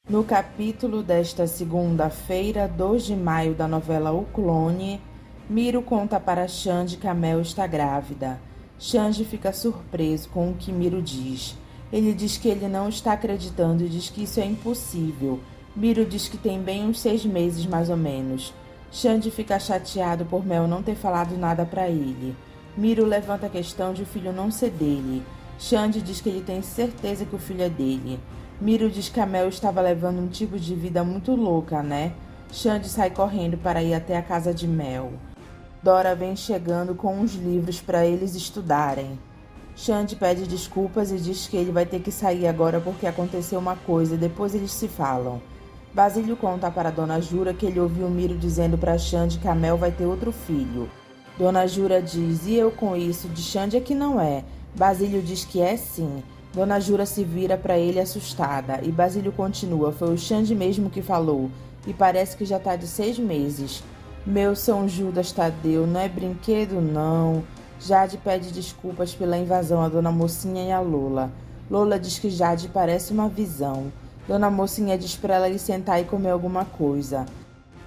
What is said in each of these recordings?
No capítulo desta segunda-feira, 2 de maio da novela O Clone, Miro conta para Xande que a Mel está grávida. Xande fica surpreso com o que Miro diz. Ele diz que ele não está acreditando e diz que isso é impossível. Miro diz que tem bem uns 6 meses mais ou menos. Xande fica chateado por Mel não ter falado nada para ele. Miro levanta a questão de o filho não ser dele. Xande diz que ele tem certeza que o filho é dele. Miro diz que a Mel estava levando um tipo de vida muito louca, né? Xande sai correndo para ir até a casa de Mel. Dora vem chegando com uns livros para eles estudarem. Xande pede desculpas e diz que ele vai ter que sair agora porque aconteceu uma coisa e depois eles se falam. Basílio conta para Dona Jura que ele ouviu Miro dizendo para Xande que a Mel vai ter outro filho. Dona Jura diz, e eu com isso? De Xande é que não é. Basílio diz que é sim. Dona Jura se vira para ele assustada e Basílio continua, foi o Xande mesmo que falou e parece que já tá de 6 meses. Meu São Judas Tadeu, não é brinquedo não. Jade pede desculpas pela invasão a Dona Mocinha e a Lola. Lola diz que Jade parece uma visão. Dona Mocinha diz para ela ir sentar e comer alguma coisa.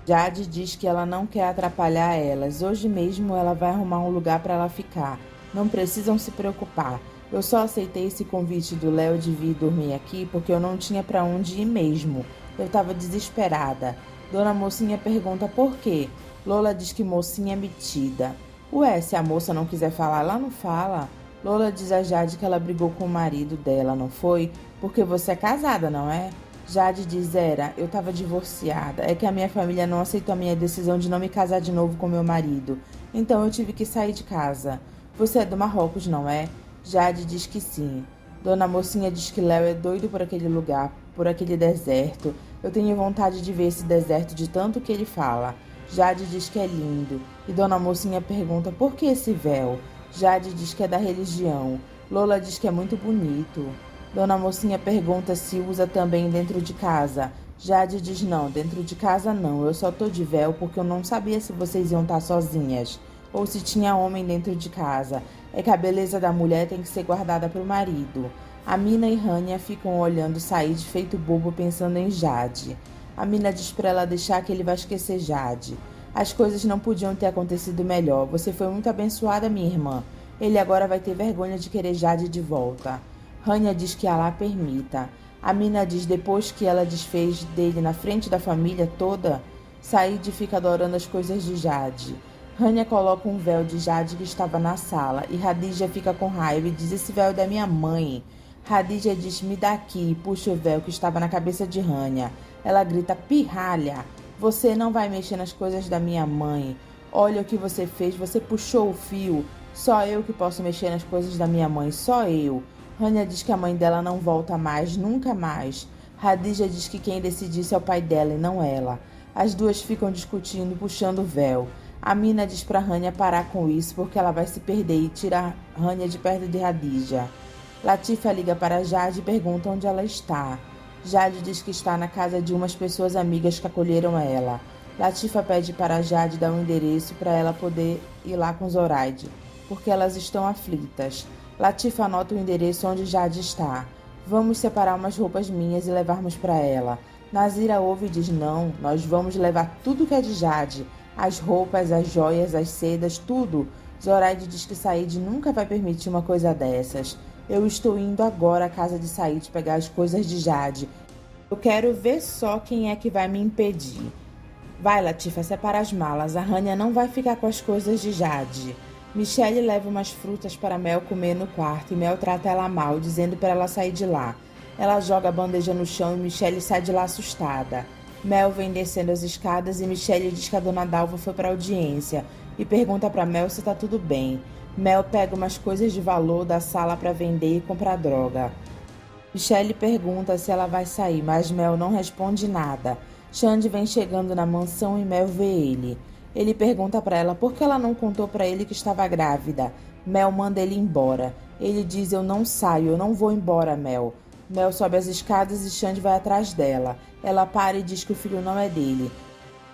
Jade diz que ela não quer atrapalhar elas. Hoje mesmo ela vai arrumar um lugar para ela ficar. Não precisam se preocupar. Eu só aceitei esse convite do Léo de vir dormir aqui porque eu não tinha para onde ir mesmo. Eu estava desesperada. Dona Mocinha pergunta por quê. Lola diz que Mocinha é metida. Ué, se a moça não quiser falar, ela não fala. Lola diz a Jade que ela brigou com o marido dela, não foi? Porque você é casada, não é? Jade diz, eu estava divorciada. É que a minha família não aceitou a minha decisão de não me casar de novo com meu marido. Então eu tive que sair de casa. Você é do Marrocos, não é? Jade diz que sim. Dona Mocinha diz que Léo é doido por aquele lugar, por aquele deserto. Eu tenho vontade de ver esse deserto de tanto que ele fala. Jade diz que é lindo. E Dona Mocinha pergunta por que esse véu? Jade diz que é da religião. Lola diz que é muito bonito. Dona Mocinha pergunta se usa também dentro de casa. Jade diz não, dentro de casa não. Eu só tô de véu porque eu não sabia se vocês iam estar sozinhas. Ou se tinha homem dentro de casa. É que a beleza da mulher tem que ser guardada pro marido. A Mina e Rania ficam olhando Said feito bobo pensando em Jade. A Mina diz pra ela deixar que ele vai esquecer Jade. As coisas não podiam ter acontecido melhor. Você foi muito abençoada, minha irmã. Ele agora vai ter vergonha de querer Jade de volta. Rania diz que Alá permita. A Mina diz depois que ela desfez dele na frente da família toda, Said fica adorando as coisas de Jade. Rania coloca um véu de Jade que estava na sala e Hadija fica com raiva e diz, esse véu é da minha mãe. Hadija diz, me dá aqui e puxa o véu que estava na cabeça de Rania. Ela grita, pirralha, você não vai mexer nas coisas da minha mãe. Olha o que você fez, você puxou o fio. Só eu que posso mexer nas coisas da minha mãe, só eu. Rania diz que a mãe dela não volta mais, nunca mais. Hadija diz que quem decide isso é o pai dela e não ela. As duas ficam discutindo, puxando o véu. A Mina diz pra Rania parar com isso porque ela vai se perder e tira Rania de perto de Hadija. Latifa liga para Jade e pergunta onde ela está. Jade diz que está na casa de umas pessoas amigas que acolheram ela. Latifa pede para Jade dar um endereço para ela poder ir lá com Zoraide, porque elas estão aflitas. Latifa anota o endereço onde Jade está. Vamos separar umas roupas minhas e levarmos para ela. Nazira ouve e diz, não, nós vamos levar tudo que é de Jade. As roupas, as joias, as sedas, tudo. Zoraide diz que Said nunca vai permitir uma coisa dessas. Eu estou indo agora à casa de Said pegar as coisas de Jade. Eu quero ver só quem é que vai me impedir. Vai, Latifa, separa as malas. A Rania não vai ficar com as coisas de Jade. Michelle leva umas frutas para Mel comer no quarto e Mel trata ela mal, dizendo para ela sair de lá. Ela joga a bandeja no chão e Michelle sai de lá assustada. Mel vem descendo as escadas e Michelle diz que a dona Dalva foi para a audiência e pergunta para Mel se tá tudo bem. Mel pega umas coisas de valor da sala para vender e comprar droga. Michelle pergunta se ela vai sair, mas Mel não responde nada. Xande vem chegando na mansão e Mel vê ele. Ele pergunta para ela por que ela não contou para ele que estava grávida. Mel manda ele embora. Ele diz, eu não saio, eu não vou embora, Mel. Mel sobe as escadas e Xande vai atrás dela. Ela para e diz que o filho não é dele.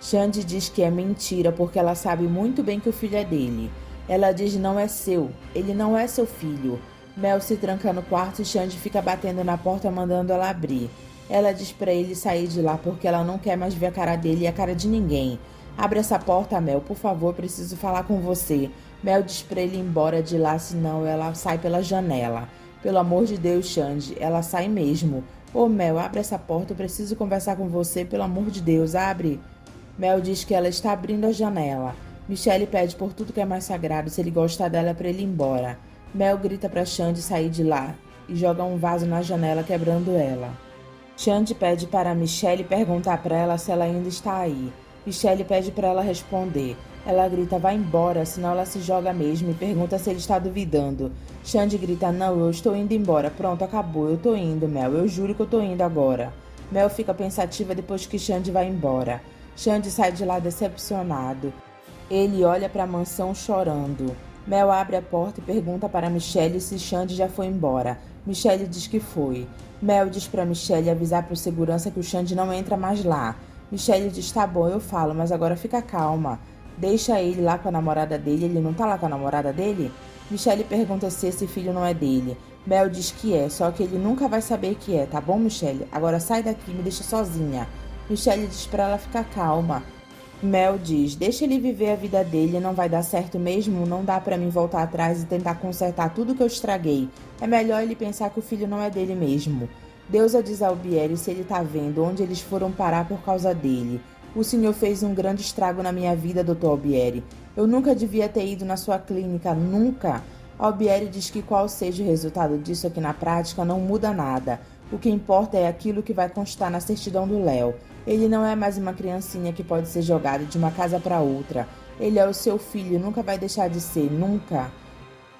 Xande diz que é mentira porque ela sabe muito bem que o filho é dele. Ela diz não é seu, ele não é seu filho. Mel se tranca no quarto e Xande fica batendo na porta mandando ela abrir. Ela diz para ele sair de lá porque ela não quer mais ver a cara dele e a cara de ninguém. Abre essa porta, Mel, por favor, preciso falar com você. Mel diz para ele ir embora de lá, senão ela sai pela janela. Pelo amor de Deus, Xande, ela sai mesmo. Ô Mel, abre essa porta, eu preciso conversar com você, pelo amor de Deus, abre. Mel diz que ela está abrindo a janela. Michelle pede por tudo que é mais sagrado, se ele gostar dela para ele ir embora. Mel grita para Xande sair de lá e joga um vaso na janela, quebrando ela. Xande pede para Michelle perguntar para ela se ela ainda está aí. Michelle pede para ela responder. Ela grita, vai embora, senão ela se joga mesmo e pergunta se ele está duvidando. Xande grita, não, eu estou indo embora. Pronto, acabou, eu estou indo, Mel. Eu juro que eu estou indo agora. Mel fica pensativa depois que Xande vai embora. Xande sai de lá decepcionado. Ele olha para a mansão chorando. Mel abre a porta e pergunta para Michelle se Xande já foi embora. Michelle diz que foi. Mel diz para Michelle avisar para o segurança que o Xande não entra mais lá. Michelle diz, tá bom, eu falo, mas agora fica calma. Deixa ele lá com a namorada dele, ele não tá lá com a namorada dele? Michelle pergunta se esse filho não é dele. Mel diz que é, só que ele nunca vai saber que é, tá bom, Michelle? Agora sai daqui, me deixa sozinha. Michelle diz pra ela ficar calma. Mel diz, deixa ele viver a vida dele, não vai dar certo mesmo, não dá pra mim voltar atrás e tentar consertar tudo que eu estraguei. É melhor ele pensar que o filho não é dele mesmo. Deusa diz a Albieri se ele tá vendo onde eles foram parar por causa dele. O senhor fez um grande estrago na minha vida, Dr. Albieri. Eu nunca devia ter ido na sua clínica, nunca. Albieri diz que qual seja o resultado disso aqui na prática não muda nada. O que importa é aquilo que vai constar na certidão do Léo. Ele não é mais uma criancinha que pode ser jogada de uma casa para outra. Ele é o seu filho, nunca vai deixar de ser, nunca.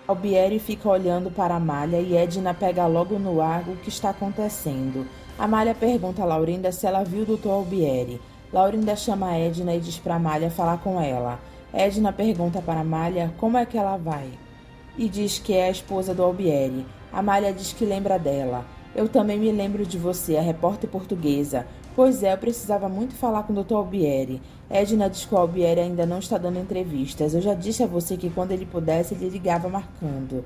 Albieri fica olhando para Amália e Edna pega logo no ar o que está acontecendo. Amália pergunta a Laurinda se ela viu o Dr. Albieri. Laurinda chama a Edna e diz para Amália falar com ela. Edna pergunta para Amália como é que ela vai e diz que é a esposa do Albieri. Amália diz que lembra dela. Eu também me lembro de você, a repórter portuguesa. Pois é, eu precisava muito falar com o Dr. Albieri. Edna diz que o Albieri ainda não está dando entrevistas. Eu já disse a você que quando ele pudesse, ele ligava marcando.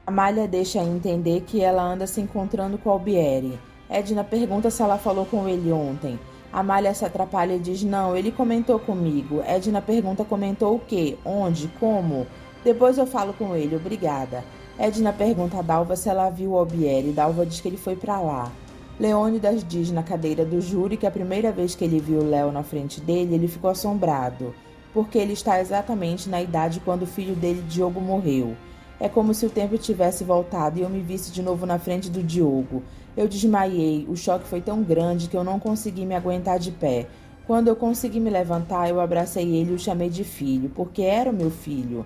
Amália deixa entender que ela anda se encontrando com o Albieri. Edna pergunta se ela falou com ele ontem. Amália se atrapalha e diz, não, ele comentou comigo. Edna pergunta, comentou o quê? Onde? Como? Depois eu falo com ele, obrigada. Edna pergunta a Dalva se ela viu o Albieri. Dalva diz que ele foi para lá. Leônidas diz na cadeira do júri que a primeira vez que ele viu o Léo na frente dele, ele ficou assombrado, porque ele está exatamente na idade quando o filho dele, Diogo, morreu. É como se o tempo tivesse voltado e eu me visse de novo na frente do Diogo. Eu desmaiei, o choque foi tão grande que eu não consegui me aguentar de pé. Quando eu consegui me levantar, eu abracei ele e o chamei de filho, porque era o meu filho.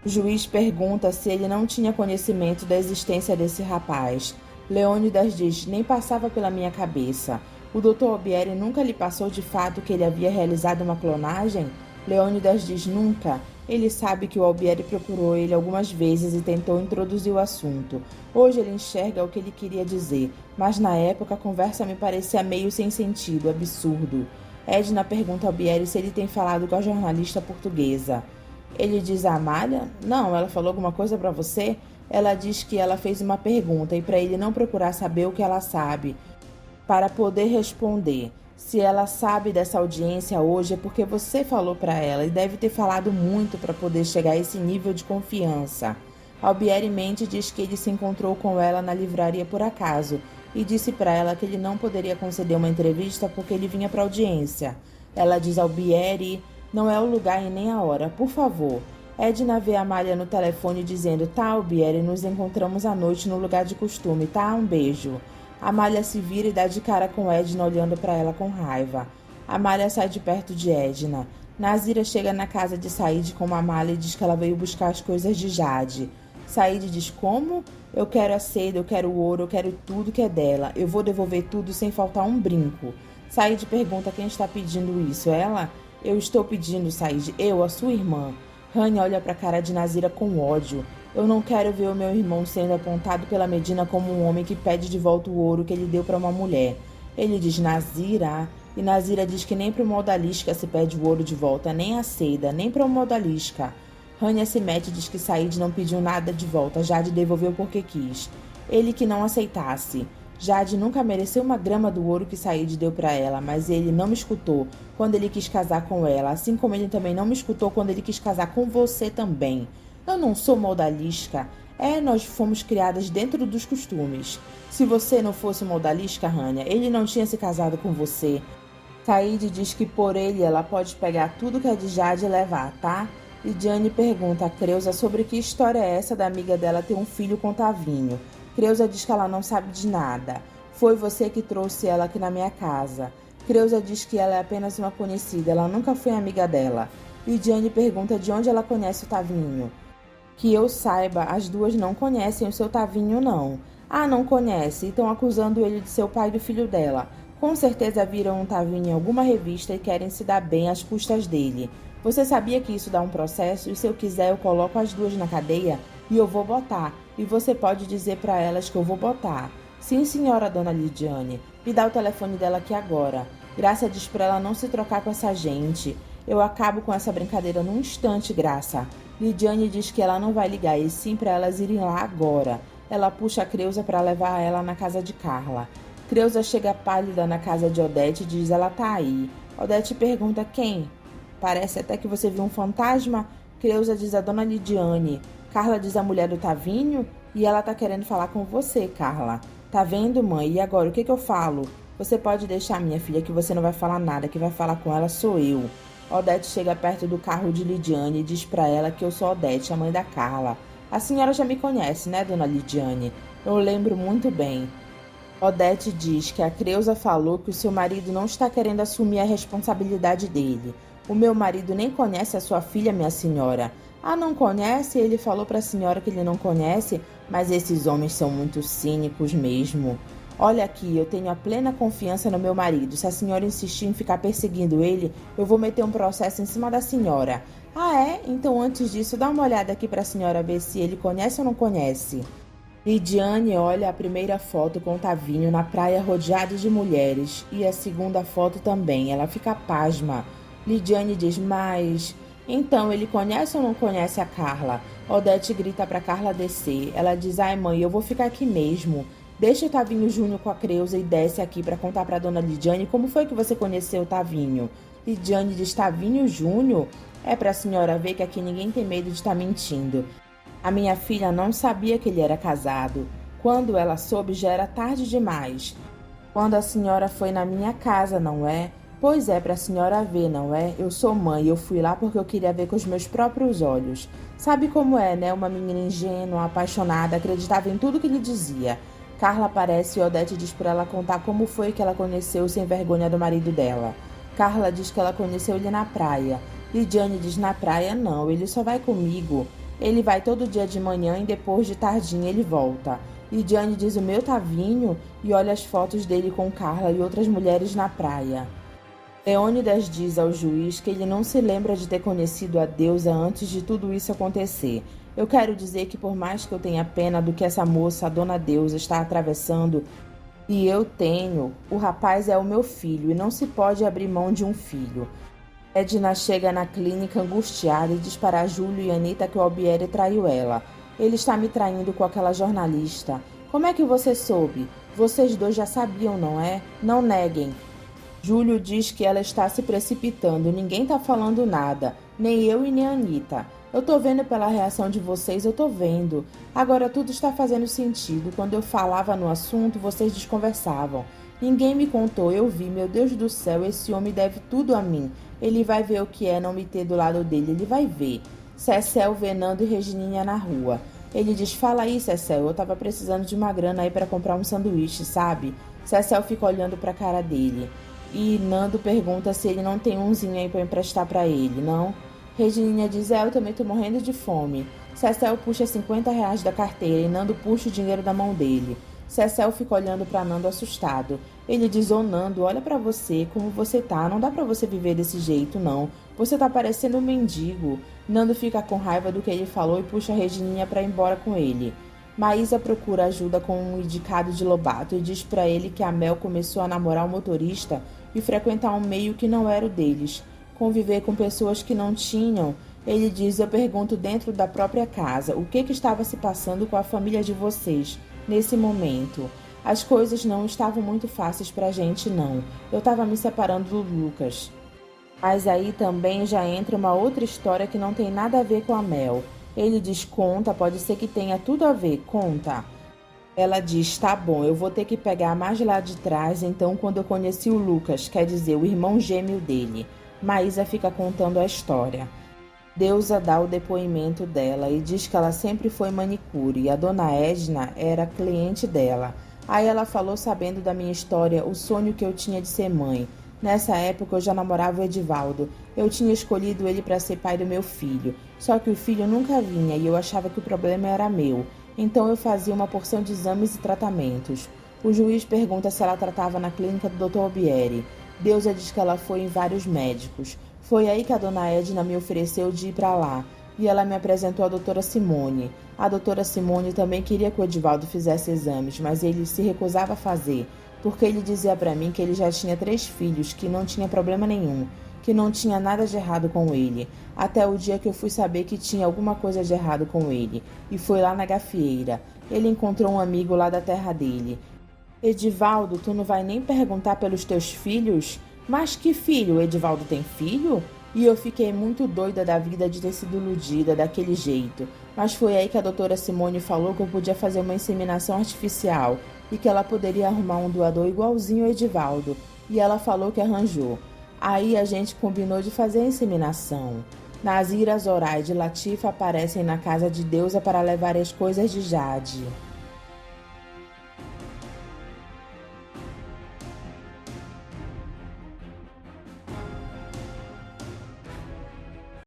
O juiz pergunta se ele não tinha conhecimento da existência desse rapaz. Leônidas diz, nem passava pela minha cabeça. O Dr. Albieri nunca lhe passou de fato que ele havia realizado uma clonagem? Leônidas diz, nunca. Ele sabe que o Albieri procurou ele algumas vezes e tentou introduzir o assunto. Hoje ele enxerga o que ele queria dizer, mas na época a conversa me parecia meio sem sentido, absurdo. Edna pergunta ao Albieri se ele tem falado com a jornalista portuguesa. Ele diz a Amália, não, ela falou alguma coisa para você? Ela diz que ela fez uma pergunta e para ele não procurar saber o que ela sabe, para poder responder. Se ela sabe dessa audiência hoje é porque você falou para ela e deve ter falado muito para poder chegar a esse nível de confiança. Albieri mente diz que ele se encontrou com ela na livraria por acaso e disse para ela que ele não poderia conceder uma entrevista porque ele vinha para audiência. Ela diz ao Albieri, não é o lugar e nem a hora, por favor. Edna vê a Amália no telefone dizendo, tá, Albieri, nos encontramos à noite no lugar de costume, tá? Um beijo. Amália se vira e dá de cara com Edna olhando para ela com raiva. Amália sai de perto de Edna. Nazira chega na casa de Saíde com a Amália e diz que ela veio buscar as coisas de Jade. Saíde diz, como? Eu quero a seda, eu quero o ouro, eu quero tudo que é dela. Eu vou devolver tudo sem faltar um brinco. Saíde pergunta quem está pedindo isso. Ela? Eu estou pedindo, Saíde. Eu, a sua irmã. Rania olha para a cara de Nazira com ódio. Eu não quero ver o meu irmão sendo apontado pela Medina como um homem que pede de volta o ouro que ele deu para uma mulher. Ele diz Nazira, e Nazira diz que nem para uma odalisca se pede o ouro de volta, nem a seda, nem para uma odalisca. Rania se mete e diz que Saíde não pediu nada de volta, Jade devolveu porque quis. Ele que não aceitasse. Jade nunca mereceu uma grama do ouro que Said deu para ela, mas ele não me escutou quando ele quis casar com ela, assim como ele também não me escutou quando ele quis casar com você também. Eu não sou uma odalisca. Nós fomos criadas dentro dos costumes. Se você não fosse uma odalisca, Rania, ele não tinha se casado com você. Said diz que por ele ela pode pegar tudo que é de Jade e levar, tá? Lidiane pergunta a Creusa sobre que história é essa da amiga dela ter um filho com Tavinho. Creusa diz que ela não sabe de nada. Foi você que trouxe ela aqui na minha casa. Creusa diz que ela é apenas uma conhecida, ela nunca foi amiga dela. Lidiane pergunta de onde ela conhece o Tavinho. Que eu saiba, as duas não conhecem o seu Tavinho, não. Ah, não conhece, e estão acusando ele de ser o pai do filho dela. Com certeza viram um Tavinho em alguma revista e querem se dar bem às custas dele. Você sabia que isso dá um processo e se eu quiser eu coloco as duas na cadeia e eu vou botar. E você pode dizer para elas que eu vou botar. Sim, senhora dona Lidiane. Me dá o telefone dela aqui agora. Graça diz para ela não se trocar com essa gente. Eu acabo com essa brincadeira num instante, Graça. Lidiane diz que ela não vai ligar e sim para elas irem lá agora. Ela puxa a Creusa para levar ela na casa de Carla. Creusa chega pálida na casa de Odete e diz ela tá aí. Odete pergunta quem? Parece até que você viu um fantasma. Creusa diz a dona Lidiane. Carla diz a mulher do Tavinho. E ela tá querendo falar com você, Carla. Tá vendo, mãe? E agora, o que eu falo? Você pode deixar, minha filha, que você não vai falar nada. Quem vai falar com ela sou eu. Odete chega perto do carro de Lidiane e diz pra ela que eu sou Odete, a mãe da Carla. A senhora já me conhece, né, dona Lidiane? Eu lembro muito bem. Odete diz que a Creusa falou que o seu marido não está querendo assumir a responsabilidade dele. O meu marido nem conhece a sua filha, minha senhora. Ah, não conhece? Ele falou para a senhora que ele não conhece, mas esses homens são muito cínicos mesmo. Olha aqui, eu tenho a plena confiança no meu marido. Se a senhora insistir em ficar perseguindo ele, eu vou meter um processo em cima da senhora. Ah, é? Então antes disso, dá uma olhada aqui para a senhora ver se ele conhece ou não conhece. Lidiane olha a primeira foto com Tavinho na praia rodeado de mulheres e a segunda foto também. Ela fica pasma. Lidiane diz, mas... Então, ele conhece ou não conhece a Carla? Odete grita para Carla descer. Ela diz, ai mãe, eu vou ficar aqui mesmo. Deixa o Tavinho Júnior com a Creusa e desce aqui para contar para dona Lidiane como foi que você conheceu o Tavinho. Lidiane diz, Tavinho Júnior? É para a senhora ver que aqui ninguém tem medo de estar mentindo. A minha filha não sabia que ele era casado. Quando ela soube, já era tarde demais. Quando a senhora foi na minha casa, não é? Pois é, para a senhora ver, não é? Eu sou mãe e eu fui lá porque eu queria ver com os meus próprios olhos. Sabe como é, né? Uma menina ingênua, apaixonada, acreditava em tudo que lhe dizia. Carla aparece e Odete diz para ela contar como foi que ela conheceu o sem vergonha do marido dela. Carla diz que ela conheceu ele na praia. Lidiane diz, na praia não, ele só vai comigo. Ele vai todo dia de manhã e depois de tardinha ele volta. Lidiane diz o meu Tavinho e olha as fotos dele com Carla e outras mulheres na praia. Leônidas diz ao juiz que ele não se lembra de ter conhecido a deusa antes de tudo isso acontecer. Eu quero dizer que por mais que eu tenha pena do que essa moça, a dona deusa, está atravessando, e eu tenho, o rapaz é o meu filho e não se pode abrir mão de um filho. Edna chega na clínica angustiada e diz para Júlio e Anita que o Albieri traiu ela. Ele está me traindo com aquela jornalista. Como é que você soube? Vocês dois já sabiam, não é? Não neguem. Júlio diz que ela está se precipitando. Ninguém está falando nada. Nem eu e nem a Anita. Eu tô vendo pela reação de vocês, eu tô vendo. Agora tudo está fazendo sentido. Quando eu falava no assunto, vocês desconversavam. Ninguém me contou, eu vi. Meu Deus do céu, esse homem deve tudo a mim. Ele vai ver o que é não me ter do lado dele, ele vai ver. Cecel vê Nando e Regininha na rua. Ele diz, fala aí, Cecel, eu tava precisando de uma grana aí pra comprar um sanduíche, sabe? Cecel fica olhando pra cara dele. E Nando pergunta se ele não tem umzinho aí pra emprestar pra ele, não? Regininha diz, eu também tô morrendo de fome. Cecel puxa R$ 50 da carteira e Nando puxa o dinheiro da mão dele. Cecel fica olhando pra Nando assustado. Ele diz, ô Nando, olha pra você, como você tá, não dá pra você viver desse jeito, não. Você tá parecendo um mendigo. Nando fica com raiva do que ele falou e puxa a Regininha pra ir embora com ele. Maísa procura ajuda com um indicado de Lobato e diz pra ele que a Mel começou a namorar o motorista e frequentar um meio que não era o deles. Conviver com pessoas que não tinham. Ele diz, eu pergunto dentro da própria casa, o que estava se passando com a família de vocês nesse momento? As coisas não estavam muito fáceis pra gente, não. Eu estava me separando do Lucas. Mas aí também já entra uma outra história que não tem nada a ver com a Mel. Ele diz: conta, pode ser que tenha tudo a ver, conta. Ela diz: tá bom, eu vou ter que pegar mais lá de trás, então quando eu conheci o Lucas, quer dizer, o irmão gêmeo dele. Maísa fica contando a história. Deusa dá o depoimento dela e diz que ela sempre foi manicure e a dona Edna era cliente dela. Aí ela falou, sabendo da minha história, o sonho que eu tinha de ser mãe. Nessa época eu já namorava o Edivaldo. Eu tinha escolhido ele para ser pai do meu filho. Só que o filho nunca vinha e eu achava que o problema era meu. Então eu fazia uma porção de exames e tratamentos. O juiz pergunta se ela tratava na clínica do Dr. Albieri. Deusa diz que ela foi em vários médicos. Foi aí que a dona Edna me ofereceu de ir para lá. E ela me apresentou a doutora Simone. A doutora Simone também queria que o Edivaldo fizesse exames, mas ele se recusava a fazer, porque ele dizia para mim que ele já tinha 3 filhos, que não tinha problema nenhum, que não tinha nada de errado com ele, até o dia que eu fui saber que tinha alguma coisa de errado com ele, e foi lá na gafieira. Ele encontrou um amigo lá da terra dele. Edivaldo, tu não vai nem perguntar pelos teus filhos? Mas que filho? O Edivaldo tem filho? E eu fiquei muito doida da vida de ter sido iludida daquele jeito. Mas foi aí que a doutora Simone falou que eu podia fazer uma inseminação artificial e que ela poderia arrumar um doador igualzinho ao Edivaldo. E ela falou que arranjou. Aí a gente combinou de fazer a inseminação. Nazira, Zoraide e Latifa aparecem na casa de Deusa para levar as coisas de Jade.